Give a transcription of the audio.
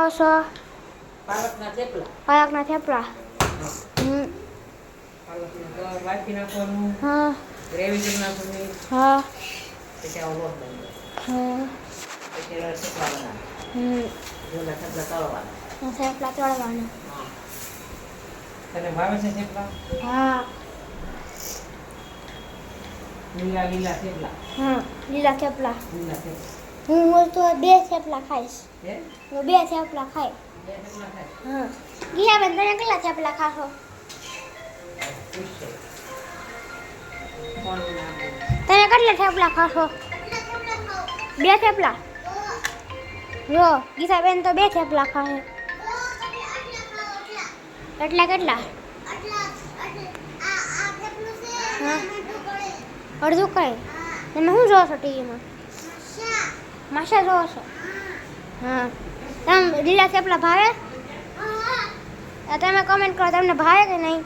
આવશો પાલકના થેપલા. પાલકના થેપલા. પાલકને તો વાટી નાખવાનું, હા ગ્રેવી કરી નાખવાની, હા પછી આવો લોટ બાંધવાનો. હા પછી એના થેપલા બનાવવાના. જોલા થેપલા તળવાના. થેપલા તળવાના. હા. તને ભાવે છે થેપલા? હા લીલા લીલા થેપલા. હા લીલા થેપલા. લીલા થેપલા. હું તો બે થેપલા ખાઈશ. હે? હું બે થેપલા ખાઈ. બે થેપલા ખાય? હા ગીયાબેન તમે કેટલા થેપલા ખાશો? ખુશ છે. કોણ નાખે? તમે કેટલા થેપલા ખાશો? બે થેપલા. જો ગીતાબેન તો બે થેપલા ખાશે. કેટલા કેટલા? હા અડધું કઈ? તમે શું જોવો છો ટીવીમાં? માશા જોવો છો? હા તમે લીલા થેપલા ભાવે? તમે કમેન્ટ કરો તમને ભાવે કે નહીં?